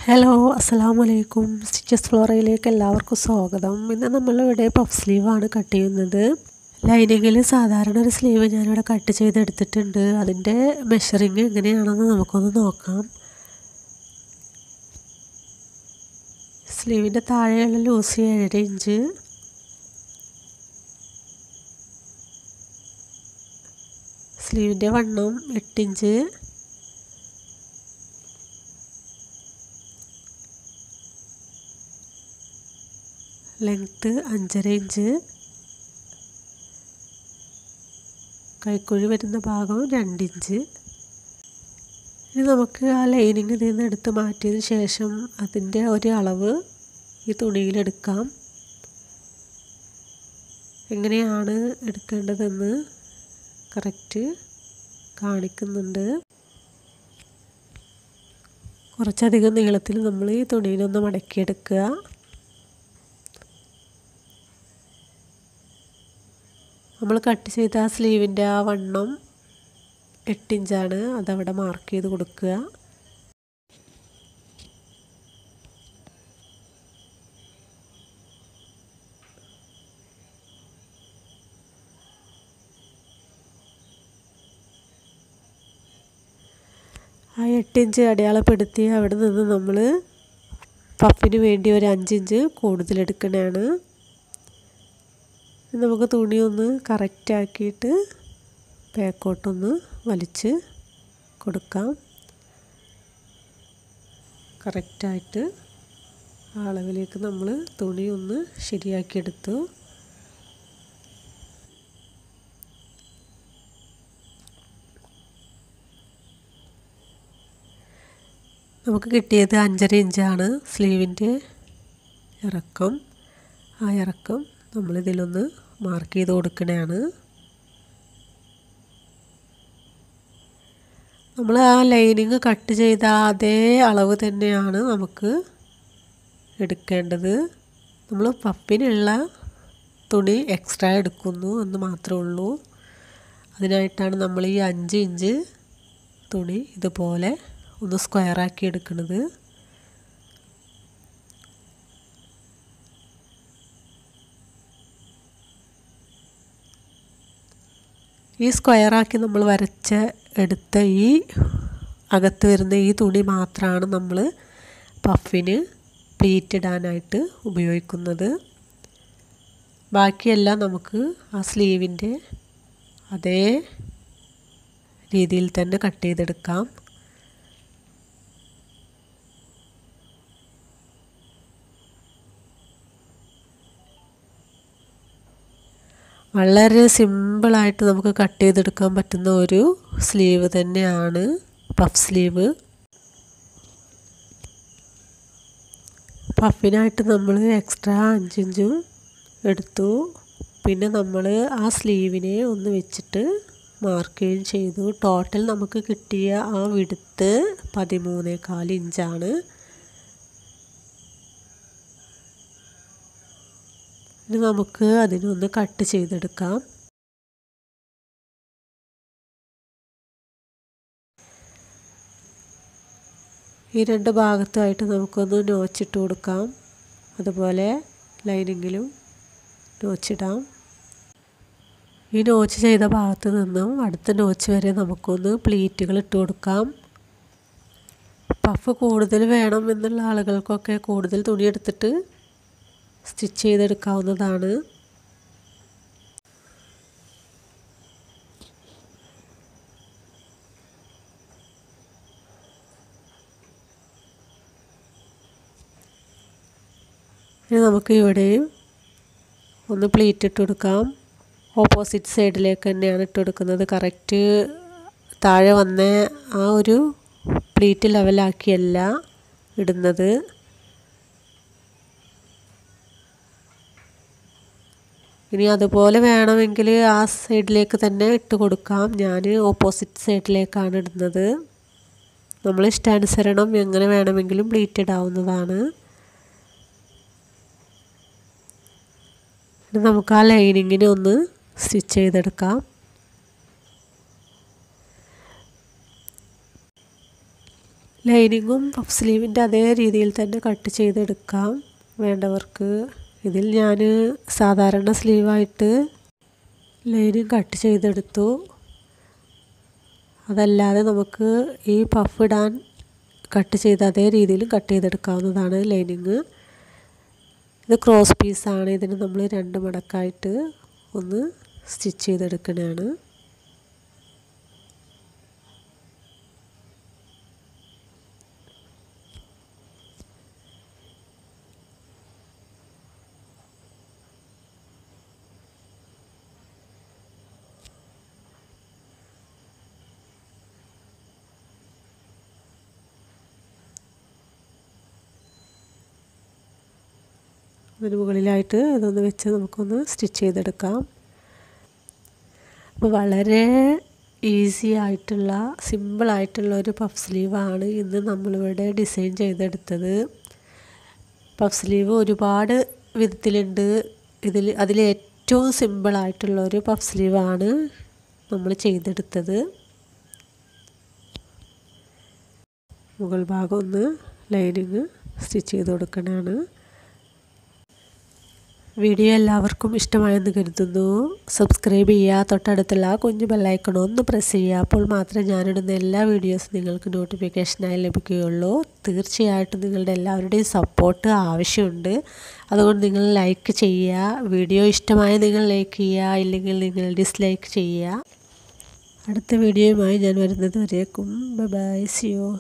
Hello അസ്സലാമു അലൈക്കും. Stitches ഫ്ലോറയിലേക്ക് എല്ലാവർക്കും സ്വാഗതം. ഇന്ന് നമ്മളിവിടെ പഫ് സ്ലീവാണ് കട്ട് ചെയ്യുന്നത്. ലൈനിങ്ങിൽ സാധാരണ ഒരു സ്ലീവ് ഞാനിവിടെ കട്ട് ചെയ്തെടുത്തിട്ടുണ്ട്. അതിൻ്റെ മെഷറിങ് എങ്ങനെയാണെന്ന് നമുക്കൊന്ന് നോക്കാം. സ്ലീവിൻ്റെ താഴെയുള്ള ലൂസ് 7 ഇഞ്ച്, സ്ലീവിൻ്റെ വണ്ണം 8 ഇഞ്ച്, ലെങ്ത്ത് 5.5 ഇഞ്ച്, കൈക്കുഴി വരുന്ന ഭാഗം 2 ഇഞ്ച്. ഇനി നമുക്ക് ആ ലൈനിങ് ഇതിൽ നിന്ന് എടുത്ത് മാറ്റിയതിന് ശേഷം അതിൻ്റെ ഒരു അളവ് ഈ തുണിയിലെടുക്കാം. എങ്ങനെയാണ് എടുക്കേണ്ടതെന്ന് കറക്റ്റ് കാണിക്കുന്നുണ്ട്. കുറച്ചധികം നീളത്തിൽ നമ്മൾ ഈ തുണിയിലൊന്ന് മടക്കിയെടുക്കുക. നമ്മൾ കട്ട് ചെയ്ത ആ സ്ലീവിൻ്റെ ആ വണ്ണം 8 ഇഞ്ചാണ്. അതവിടെ മാർക്ക് ചെയ്ത് കൊടുക്കുക. ആ 8 ഇഞ്ച് അടയാളപ്പെടുത്തി അവിടെ നിന്ന് നമ്മൾ പഫിന് വേണ്ടി ഒരു 5 ഇഞ്ച് കൂടുതലെടുക്കണതാണ്. നമുക്ക് തുണി ഒന്ന് കറക്റ്റാക്കിയിട്ട് ബാക്കോട്ടൊന്ന് വലിച്ച് കൊടുക്കാം. കറക്റ്റായിട്ട് ആ അളവിലേക്ക് നമ്മൾ തുണി ഒന്ന് ശരിയാക്കിയെടുത്തു. നമുക്ക് കിട്ടിയത് 5.5 ഇഞ്ചാണ് സ്ലീവിൻ്റെ ഇറക്കം. ആ ഇറക്കം നമ്മളിതിലൊന്ന് മാർക്ക് ചെയ്ത് കൊടുക്കണതാണ്. നമ്മൾ ആ ലൈനിങ് കട്ട് ചെയ്ത അതേ അളവ് തന്നെയാണ് നമുക്ക് എടുക്കേണ്ടത്. നമ്മൾ പഫിനുള്ള തുണി എക്സ്ട്രാ എടുക്കുന്നു എന്ന് മാത്രമേ ഉള്ളൂ. അതിനായിട്ടാണ് നമ്മൾ ഈ 5 ഇഞ്ച് തുണി ഇതുപോലെ ഒന്ന് സ്ക്വയറാക്കി എടുക്കുന്നത്. ഈ സ്ക്വയറാക്കി നമ്മൾ എടുത്ത ഈ അകത്ത് വരുന്ന ഈ തുണി മാത്രമാണ് നമ്മൾ പഫിന് പ്ലീറ്റ് ഇടാനായിട്ട് ഉപയോഗിക്കുന്നത്. ബാക്കിയെല്ലാം നമുക്ക് ആ സ്ലീവിൻ്റെ അതേ രീതിയിൽ തന്നെ കട്ട് ചെയ്തെടുക്കാം. വളരെ സിമ്പിളായിട്ട് നമുക്ക് കട്ട് ചെയ്തെടുക്കാൻ പറ്റുന്ന ഒരു സ്ലീവ് തന്നെയാണ് പഫ് സ്ലീവ്. പഫിനായിട്ട് നമ്മൾ എക്സ്ട്രാ 5 ഇഞ്ചും എടുത്തു. പിന്നെ നമ്മൾ ആ സ്ലീവിനെ ഒന്ന് വെച്ചിട്ട് മാർക്ക് ചെയ്യുകയും ചെയ്തു. ടോട്ടൽ നമുക്ക് കിട്ടിയ ആ വിഡ്ത്ത് 13.25 ഇഞ്ചാണ്. ഇനി നമുക്ക് അതിനൊന്ന് കട്ട് ചെയ്തെടുക്കാം. ഈ 2 ഭാഗത്തുമായിട്ട് നമുക്കൊന്ന് നോച്ചിട്ട് കൊടുക്കാം. അതുപോലെ ലൈനിങ്ങിലും നോച്ചിടാം. ഈ നോച്ച് ചെയ്ത ഭാഗത്ത് നിന്നും അടുത്ത നോച്ച് വരെ നമുക്കൊന്ന് പ്ലീറ്റുകൾ ഇട്ട് കൊടുക്കാം. പഫ് കൂടുതൽ വേണം എന്നുള്ള ആളുകൾക്കൊക്കെ കൂടുതൽ തുണി എടുത്തിട്ട് സ്റ്റിച്ച് ചെയ്തെടുക്കാവുന്നതാണ്. ഇനി നമുക്ക് ഇവിടെയും ഒന്ന് പ്ലീറ്റ് ഇട്ട് കൊടുക്കാം. ഓപ്പോസിറ്റ് സൈഡിലേക്ക് തന്നെയാണ് ഇട്ട് കൊടുക്കുന്നത്. കറക്റ്റ് താഴെ വന്ന ആ ഒരു പ്ലീറ്റ് ലെവലാക്കിയല്ല ഇടുന്നത്. ഇനി അതുപോലെ വേണമെങ്കിൽ ആ സൈഡിലേക്ക് തന്നെ ഇട്ട് കൊടുക്കാം. ഞാൻ ഓപ്പോസിറ്റ് സൈഡിലേക്കാണ് ഇടുന്നത്. നമ്മൾ ഇഷ്ടാനുസരണം എങ്ങനെ വേണമെങ്കിലും പ്ലീറ്റ് ഇടാവുന്നതാണ്. ഇനി നമുക്ക് ആ ലൈനിങ്ങിനെ ഒന്ന് സ്റ്റിച്ച് ചെയ്തെടുക്കാം. ലൈനിങ്ങും പഫ് സ്ലീവിൻ്റെ അതേ രീതിയിൽ തന്നെ കട്ട് ചെയ്തെടുക്കാം വേണ്ടവർക്ക്. ഇതിൽ ഞാൻ സാധാരണ സ്ലീവായിട്ട് ലൈനിങ് കട്ട് ചെയ്തെടുത്തു. അതല്ലാതെ നമുക്ക് ഈ പഫ് ഇടാൻ കട്ട് ചെയ്ത് അതേ രീതിയിൽ കട്ട് ചെയ്തെടുക്കാവുന്നതാണ് ലൈനിങ്. ഇത് ക്രോസ് പീസാണ്. ഇതിന് നമ്മൾ 2 മടക്കായിട്ട് ഒന്ന് സ്റ്റിച്ച് ചെയ്തെടുക്കണതാണ്. അതിന് മുകളിലായിട്ട് ഇതൊന്ന് വെച്ച് നമുക്കൊന്ന് സ്റ്റിച്ച് ചെയ്തെടുക്കാം. അപ്പോൾ വളരെ ഈസി ആയിട്ടുള്ള സിമ്പിളായിട്ടുള്ള ഒരു പഫ് സ്ലീവാണ് ഇന്ന് നമ്മളിവിടെ ഡിസൈൻ ചെയ്തെടുത്തത്. പഫ് സ്ലീവ് ഒരുപാട് വിധത്തിലുണ്ട്. അതിൽ ഏറ്റവും സിമ്പിളായിട്ടുള്ളൊരു പഫ് സ്ലീവാണ് നമ്മൾ ചെയ്തെടുത്തത്. മുകൾ ഭാഗം ഒന്ന് ലൈനിങ് സ്റ്റിച്ച് ചെയ്ത് കൊടുക്കണതാണ്. വീഡിയോ എല്ലാവർക്കും ഇഷ്ടമായെന്ന് കരുതുന്നു. സബ്സ്ക്രൈബ് ചെയ്യുക, തൊട്ടടുത്തുള്ള കുഞ്ഞു ബെല്ലൈക്കൺ ഒന്ന് പ്രസ് ചെയ്യുക. അപ്പോൾ മാത്രമേ ഞാനിടുന്ന എല്ലാ വീഡിയോസും നിങ്ങൾക്ക് നോട്ടിഫിക്കേഷനായി ലഭിക്കുകയുള്ളൂ. തീർച്ചയായിട്ടും നിങ്ങളുടെ എല്ലാവരുടെയും സപ്പോർട്ട് ആവശ്യമുണ്ട്. അതുകൊണ്ട് നിങ്ങൾ ലൈക്ക് ചെയ്യുക. വീഡിയോ ഇഷ്ടമായ നിങ്ങൾ ലൈക്ക് ചെയ്യുക, ഇല്ലെങ്കിൽ നിങ്ങൾ ഡിസ്ലൈക്ക് ചെയ്യുക. അടുത്ത വീഡിയോയുമായി ഞാൻ വരുന്നത് വരേക്കും ബൈ ബൈ, സി യു.